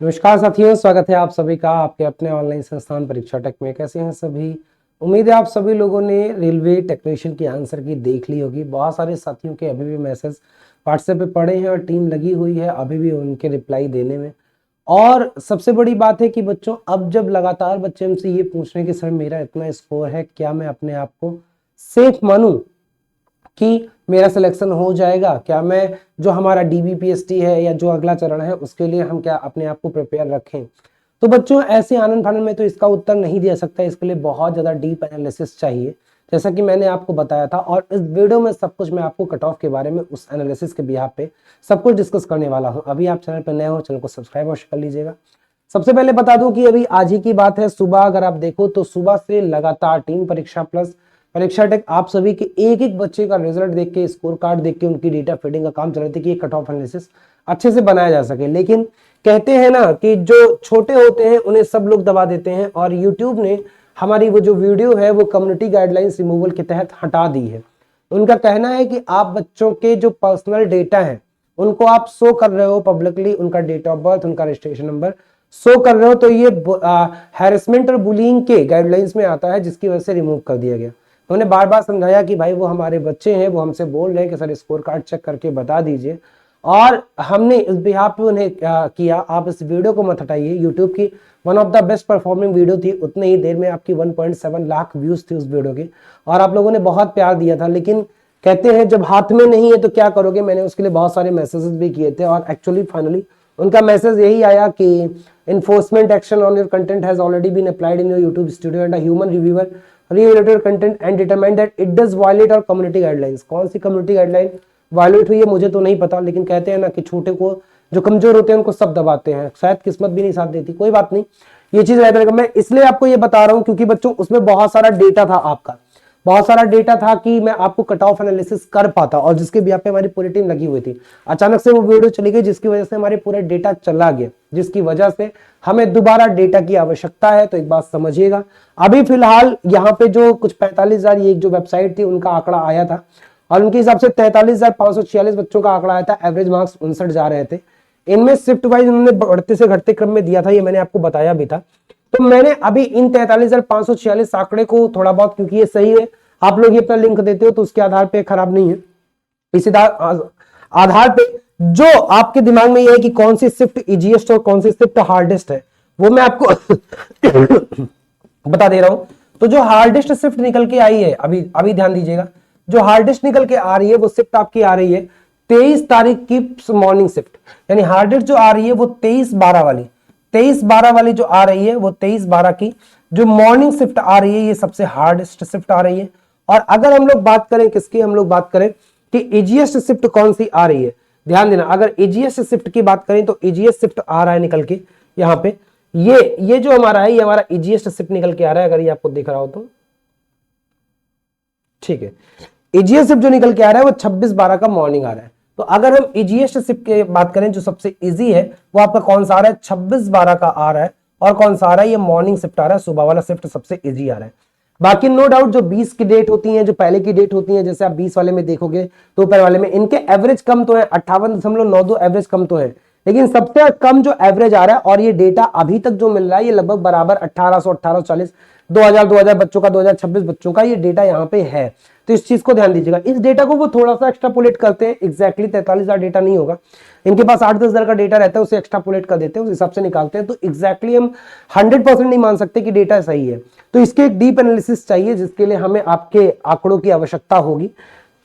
नमस्कार साथियों, स्वागत है आप सभी का आपके अपने ऑनलाइन संस्थान परीक्षा टेक में। कैसे हैं सभी? उम्मीद है आप सभी लोगों ने रेलवे टेक्नीशियन की आंसर की देख ली होगी। बहुत सारे साथियों के अभी भी मैसेज व्हाट्सएप पे पड़े हैं और टीम लगी हुई है अभी भी उनके रिप्लाई देने में। और सबसे बड़ी बात है कि बच्चों, अब जब लगातार बच्चे हमसे ये पूछ रहे हैं कि सर मेरा इतना स्कोर है, क्या मैं अपने आप को सेफ मानूं कि मेरा सिलेक्शन हो जाएगा? क्या मैं जो हमारा डीबीपीएसटी है या जो अगला चरण है उसके लिए हम क्या अपने आप को प्रिपेयर रखें? तो बच्चों, ऐसे आनंद फानंद में तो इसका उत्तर नहीं दे सकता। इसके लिए बहुत ज़्यादा डीप एनालिसिस चाहिए, जैसा कि मैंने आपको बताया था। और इस वीडियो में सब कुछ मैं आपको कट ऑफ के बारे में, उस एनालिसिस के बिहाफ पे सब कुछ डिस्कस करने वाला हूँ। अभी आप चैनल पर नए हो, चैनल को सब्सक्राइब अवश्य कर लीजिएगा। सबसे पहले बता दूं कि अभी आज ही की बात है, सुबह अगर आप देखो तो सुबह से लगातार टीम परीक्षा प्लस परीक्षा टेक आप सभी के एक एक बच्चे का रिजल्ट देख के, स्कोर कार्ड देख के उनकी डेटा फीडिंग का काम चल रहा था कि कट ऑफ एनालिसिस अच्छे से बनाया जा सके। लेकिन कहते हैं ना कि जो छोटे होते हैं उन्हें सब लोग दबा देते हैं, और यूट्यूब ने हमारी वो जो वीडियो है वो कम्युनिटी गाइडलाइंस रिमूवल के तहत हटा दी है। उनका कहना है कि आप बच्चों के जो पर्सनल डेटा है उनको आप शो कर रहे हो पब्लिकली, उनका डेट ऑफ बर्थ, उनका रजिस्ट्रेशन नंबर शो कर रहे हो, तो ये हैरेसमेंट और बुलिंग के गाइडलाइंस में आता है, जिसकी वजह से रिमूव कर दिया गया। उन्होंने बार बार समझाया कि भाई वो हमारे बच्चे हैं, वो हमसे बोल रहे हैं कि सर स्कोर कार्ड चेक करके बता दीजिए, और हमने इस बिहाफ पे उन्हें किया। आप इस वीडियो को मत हटाइए। यूट्यूब की one of the best performing video थी, उतने ही देर में आपकी 1.7 लाख व्यूज थी उस वीडियो के, और आप लोगों ने बहुत प्यार दिया था। लेकिन कहते हैं जब हाथ में नहीं है तो क्या करोगे। मैंने उसके लिए बहुत सारे मैसेजेस भी किए थे, और एक्चुअली फाइनली उनका मैसेज यही आया कि enforcement action on your content has already been applied in your YouTube studio and a human reviewer reevaluated your content and determined that it does violate our community guidelines। कौन सी community guideline violet हुई है मुझे तो नहीं पता, लेकिन कहते हैं ना कि छोटे को, जो कमजोर होते हैं उनको सब दबाते हैं, शायद किस्मत भी नहीं साथ देती। कोई बात नहीं, ये चीज रहता है। मैं इसलिए आपको ये बता रहा हूं क्योंकि बच्चों उसमें बहुत सारा डेटा था, आपका बहुत सारा डेटा था कि मैं आपको कट ऑफ एनालिसिस कर पाता, और जिसके भी यहाँ पे हमारी पूरी टीम लगी हुई थी। अचानक से वो वीडियो चली गई, जिसकी वजह से हमारे पूरे डेटा चला गया, जिसकी वजह से हमें दोबारा डेटा की आवश्यकता है। तो एक बात समझिएगा, अभी फिलहाल यहाँ पे जो कुछ 45,000 ये जो वेबसाइट थी उनका आंकड़ा आया था, और उनके हिसाब से 43,546 बच्चों का आंकड़ा आया था। एवरेज मार्क्स 59 जा रहे थे। इनमें शिफ्ट वाइज उन्होंने बढ़ते से घटते क्रम में दिया था, ये मैंने आपको बताया भी था। तो मैंने अभी इन 43,546 आंकड़े को थोड़ा बहुत, क्योंकि ये सही है, आप लोग ये अपना लिंक देते हो तो उसके आधार पे खराब नहीं है, इसी आधार पे जो आपके दिमाग में ये है कि कौन सी शिफ्ट इजीएस्ट और कौन सी शिफ्ट हार्डेस्ट है, वो मैं आपको बता दे रहा हूं। तो जो हार्डेस्ट शिफ्ट निकल के आई है, अभी अभी ध्यान दीजिएगा, जो हार्डेस्ट निकल के आ रही है वो शिफ्ट आपकी आ रही है 23 तारीख की मॉर्निंग शिफ्ट। यानी हार्डेस्ट जो आ रही है वो 23/12 वाली, 23/12 वाली जो आ रही है वो 23/12 की जो मॉर्निंग शिफ्ट आ रही है, ये सबसे हार्डेस्ट शिफ्ट आ रही है। और अगर हम लोग बात करें किसकी, हम लोग बात करें कि इजीएस्ट शिफ्ट कौन सी आ रही है, ध्यान देना। अगर इजीएस्ट शिफ्ट की बात करें तो इजीएस्ट शिफ्ट आ रहा है निकल के यहाँ पे, ये जो हमारा है, ये हमारा इजीएस्ट शिफ्ट निकल के आ रहा है। अगर ये आपको दिख रहा हो तो ठीक है, इजीएस्ट शिफ्ट जो निकल के आ रहा है वो 26/12 का मॉर्निंग आ रहा है। तो अगर हम इजीएस्ट शिफ्ट की बात करें, जो सबसे इजी है वो आपका कौन सा आ रहा है, 26/12 का आ रहा है। और कौन सा आ रहा है, ये मॉर्निंग शिफ्ट आ रहा है, सुबह वाला शिफ्ट सबसे इजी आ रहा है। बाकी नो डाउट जो 20 की डेट होती है, जो पहले की डेट होती है, जैसे आप 20 वाले में देखोगे तो ऊपर वाले में इनके एवरेज कम तो है, 58.92 एवरेज कम तो है, लेकिन सबसे कम जो एवरेज आ रहा है, और ये डेटा अभी तक जो मिल रहा है, ये लगभग बराबर 1800, 1840, 2000 बच्चों का, 2026 बच्चों का ये डेटा यहाँ पे है। तो इस चीज को ध्यान दीजिएगा। इस डेटा को वो थोड़ा सा एक्स्ट्रापोलेट करते हैं, एग्जैक्टली 43,000 डेटा नहीं होगा, इनके पास 8-10,000 का डेटा रहता है, उसे एक्स्ट्रापोलेट कर देते हैं, उस हिसाब से निकालते हैं। तो एग्जैक्टली हम 100% नहीं मान सकते कि डेटा सही है। तो इसके एक डीप एनालिसिस चाहिए, जिसके लिए हमें आपके आंकड़ों की आवश्यकता होगी।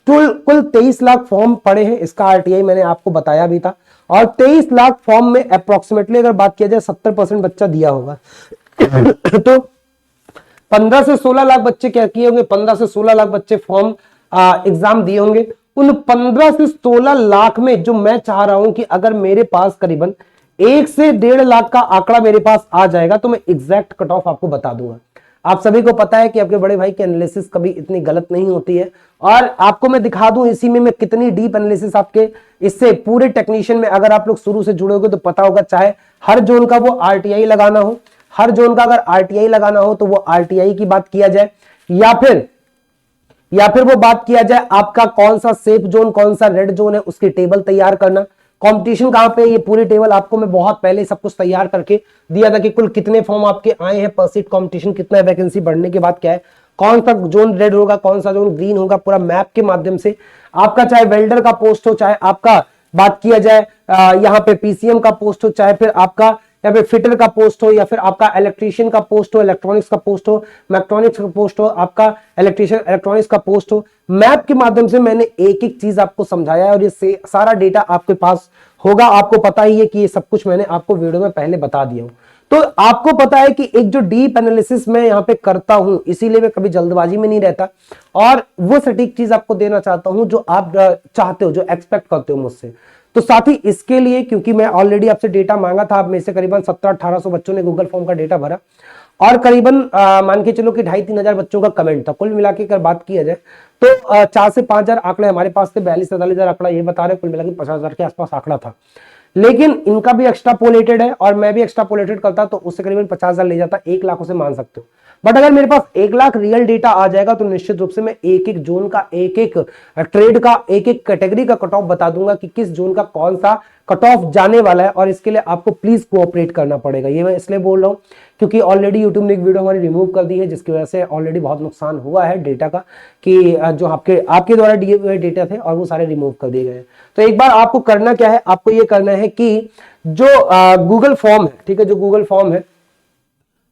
कुल 23 लाख फॉर्म पड़े हैं, इसका आरटीआई मैंने आपको बताया भी था। और 23 लाख फॉर्म में अप्रोक्सीमेटली अगर बात किया जाए 70% बच्चा दिया होगा तो 15 से 16 लाख बच्चे क्या किए होंगे, 15 से 16 लाख बच्चे फॉर्म एग्जाम दिए होंगे। उन 15 से 16 लाख में जो मैं चाह रहा हूं कि अगर मेरे पास करीबन 1 से 1.5 लाख का आंकड़ा मेरे पास आ जाएगा तो मैं एग्जैक्ट कट ऑफ आपको बता दूंगा। आप सभी को पता है कि आपके बड़े भाई की एनालिसिस कभी इतनी गलत नहीं होती है, और आपको मैं दिखा दूं इसी में मैं कितनी डीप एनालिसिस आपके इससे पूरे टेक्नीशियन में, अगर आप लोग शुरू से जुड़ोगे तो पता होगा, चाहे हर जोन का वो आरटीआई लगाना हो, हर जोन का अगर आरटीआई लगाना हो तो वो आरटीआई की बात किया जाए, या फिर वो बात किया जाए आपका कौन सा सेफ जोन, कौन सा रेड जोन है, उसकी टेबल तैयार करना, कंपटीशन कहाँ पे, ये पूरी टेबल आपको मैं बहुत पहले सब कुछ तैयार करके दिया था कि कुल कितने फॉर्म आपके आए हैं, पर सीट कंपटीशन कितना है, वैकेंसी बढ़ने के बाद क्या है, कौन सा जोन रेड होगा, कौन सा जोन ग्रीन होगा, पूरा मैप के माध्यम से आपका, चाहे वेल्डर का पोस्ट हो, चाहे आपका बात किया जाए यहाँ पे पीसीएम का पोस्ट हो, चाहे फिर आपका या फिर फिटर का पोस्ट हो, या फिर आपका इलेक्ट्रीशियन का पोस्ट हो, इलेक्ट्रॉनिक्स का पोस्ट हो, मैकेट्रॉनिक्स का पोस्ट हो, आपका इलेक्ट्रीशियन इलेक्ट्रॉनिक्स का पोस्ट हो, मैप के माध्यम से मैंने एक एक चीज आपको समझाया है और ये सारा डेटा आपके पास होगा। आपको पता ही है कि ये सब कुछ मैंने आपको वीडियो में पहले बता दिया हूं। तो आपको पता है कि एक जो डीप एनालिसिस मैं यहाँ पे करता हूं, इसीलिए मैं कभी जल्दबाजी में नहीं रहता और वो सटीक चीज आपको देना चाहता हूं जो आप चाहते हो, जो एक्सपेक्ट करते हो मुझसे। तो साथ ही इसके लिए, क्योंकि मैं ऑलरेडी आपसे डेटा मांगा था, आप में से करीबन 1700-1800 बच्चों ने गूगल फॉर्म का डेटा भरा और करीबन मान के चलो कि 2500-3000 बच्चों का कमेंट था। कुल मिला के अगर बात किया जाए तो 4 से 5000 आंकड़े हमारे पास थे, 42-43,000 आंकड़ा ये बता रहे, कुल मिला के 50,000 के आसपास आंकड़ा था। लेकिन इनका भी एक्स्ट्रापोलेटेड है और मैं भी एक्स्ट्रापोलेटेड करता तो उससे करीबन 50,000 ले जाता, 1 लाख उसे मान सकते हो। बट अगर मेरे पास 1 लाख रियल डेटा आ जाएगा तो निश्चित रूप से मैं एक एक जोन का, एक एक ट्रेड का, एक एक कैटेगरी का कट ऑफ बता दूंगा कि किस जोन का कौन सा कट ऑफ जाने वाला है। और इसके लिए आपको प्लीज कोऑपरेट करना पड़ेगा। ये मैं इसलिए बोल रहा हूं क्योंकि ऑलरेडी यूट्यूब ने एक वीडियो हमारी रिमूव कर दी है, जिसकी वजह से ऑलरेडी बहुत नुकसान हुआ है डेटा का, कि जो आपके द्वारा दिए हुए डेटा थे और वो सारे रिमूव कर दिए गए। तो एक बार आपको करना क्या है, आपको ये करना है कि जो गूगल फॉर्म है, ठीक है, जो गूगल फॉर्म है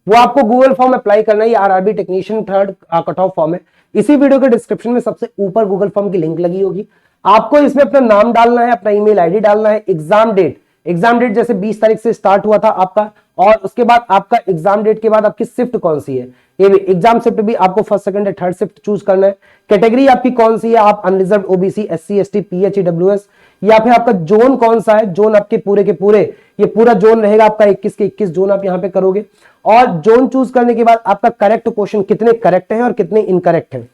वो आपको गूगल फॉर्म अप्लाई करना है। ये RRB technician third cut off form है। इसी वीडियो के डिस्क्रिप्शन में सबसे ऊपर गूगल फॉर्म की लिंक लगी होगी। आपको इसमें अपना नाम डालना है, अपना ईमेल आईडी डालना है, एग्जाम डेट जैसे 20 तारीख से स्टार्ट हुआ था आपका, और उसके बाद आपका एग्जाम डेट के बाद आपकी शिफ्ट कौन सी है, ये भी एग्जाम शिफ्ट भी आपको फर्स्ट सेकंड या थर्ड शिफ्ट चूज करना है। कैटेगरी आपकी कौन सी है, आप अनरिजर्व, ओबीसी, एससी, एसटी, पीएचईडब्ल्यूएस, या फिर आपका जोन कौन सा है, जोन आपके पूरे के पूरे, ये पूरा जोन रहेगा आपका 21 के 21 जोन आप यहां पे करोगे। और जोन चूज करने के बाद आपका करेक्ट क्वेश्चन कितने करेक्ट हैं और कितने इनकरेक्ट हैं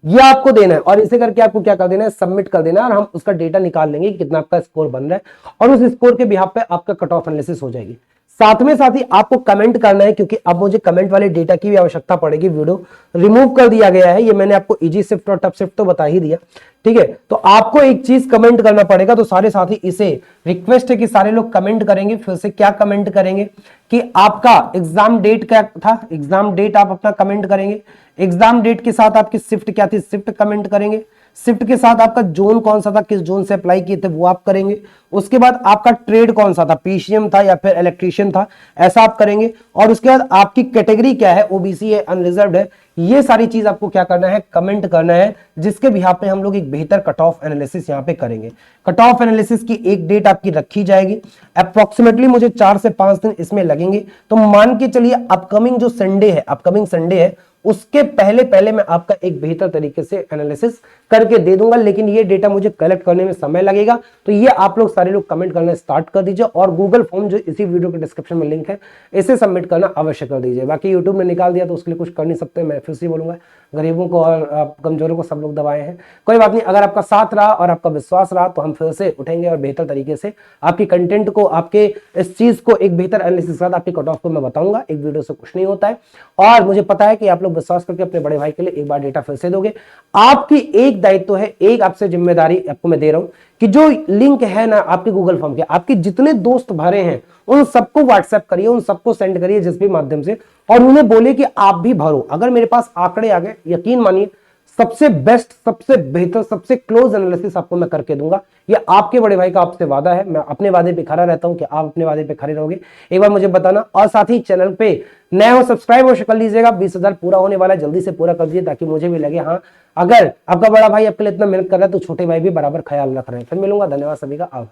ये आपको देना है, और इसे करके आपको क्या कर देना है, सबमिट कर देना है, और हम उसका डेटा निकाल लेंगे कि कितना आपका स्कोर बन रहा है, और उस स्कोर के बिहाफ पे आपका कट ऑफ एनालिसिस हो जाएगी। साथ में साथ ही आपको कमेंट करना है, क्योंकि अब मुझे कमेंट वाले डेटा की भी आवश्यकता पड़ेगी। वीडियो रिमूव कर दिया गया है, ये मैंने आपको इजी शिफ्ट और टफ शिफ्ट तो बता ही दिया, ठीक है। तो आपको एक चीज कमेंट करना पड़ेगा। तो सारे साथी इसे रिक्वेस्ट है कि सारे लोग कमेंट करेंगे। फिर से क्या कमेंट करेंगे कि आपका एग्जाम डेट क्या था, एग्जाम डेट आप अपना कमेंट करेंगे। एग्जाम डेट के साथ आपकी शिफ्ट क्या थी, शिफ्ट कमेंट करेंगे। शिफ्ट के साथ आपका जोन कौन सा था, किस जोन से अप्लाई किए थे वो आप करेंगे। उसके बाद आपका ट्रेड कौन सा था, पीसीएम था या फिर इलेक्ट्रीशियन था, ऐसा आप करेंगे। और उसके बाद आपकी कैटेगरी क्या है, ओबीसी है, अनरिजर्व्ड है, ये सारी चीज आपको क्या करना है, कमेंट करना है, जिसके बिहाफ पे हम लोग एक बेहतर कट ऑफ एनालिसिस यहाँ पे करेंगे। कट ऑफ एनालिसिस की एक डेट आपकी रखी जाएगी, अप्रोक्सीमेटली मुझे 4 से 5 दिन इसमें लगेंगे। तो मान के चलिए अपकमिंग जो संडे है, अपकमिंग संडे है, उसके पहले पहले मैं आपका एक बेहतर तरीके से एनालिसिस करके दे दूंगा। लेकिन ये डेटा मुझे कलेक्ट करने में समय लगेगा। तो ये आप लोग सारे लोग कमेंट करना स्टार्ट कर दीजिए, और गूगल फॉर्म जो इसी वीडियो के डिस्क्रिप्शन में लिंक है, इसे सबमिट करना अवश्य कर दीजिए। बाकी यूट्यूब ने निकाल दिया तो उसके लिए कुछ कर नहीं सकते। मैं फिर से बोलूंगा, गरीबों को और कमजोरों को सब लोग दबाए हैं, कोई बात नहीं। अगर आपका साथ रहा और आपका विश्वास रहा तो हम फिर से उठेंगे और बेहतर तरीके से आपकी कंटेंट को, आपके इस चीज को एक बेहतर एनालिसिस के साथ आपकी कट ऑफ को मैं बताऊंगा। एक वीडियो से कुछ नहीं होता है, और मुझे पता है कि आप लोग विश्वास करके अपने बड़े भाई के लिए एक बार डेटा फिर से दोगे। आपकी एक दायित्व है, एक आपसे जिम्मेदारी आपको मैं दे रहा हूं कि जो लिंक है ना आपके गूगल फॉर्म के, आपके जितने दोस्त भरे हैं उन सबको व्हाट्सएप करिए, उन सबको सेंड करिए जिस भी माध्यम से, और उन्हें बोले कि आप भी भरो। अगर मेरे पास आंकड़े आ गए, यकीन मानिए सबसे बेस्ट, सबसे बेहतर, सबसे क्लोज एनालिसिस आपको मैं करके दूंगा। ये आपके बड़े भाई का आपसे वादा है। मैं अपने वादे पे खड़ा रहता हूं कि आप अपने वादे पे खड़े रहोगे। एक बार मुझे बताना, और साथ ही चैनल पे नए हो सब्सक्राइब अवश्य कर लीजिएगा। 20,000 पूरा होने वाला है, जल्दी से पूरा कर दीजिए ताकि मुझे भी लगे हाँ, अगर आपका बड़ा भाई आपके लिए इतना मेहनत कर रहा है तो छोटे भाई भी बराबर ख्याल रख रहे हैं। फिर मिलूंगा, धन्यवाद सभी का।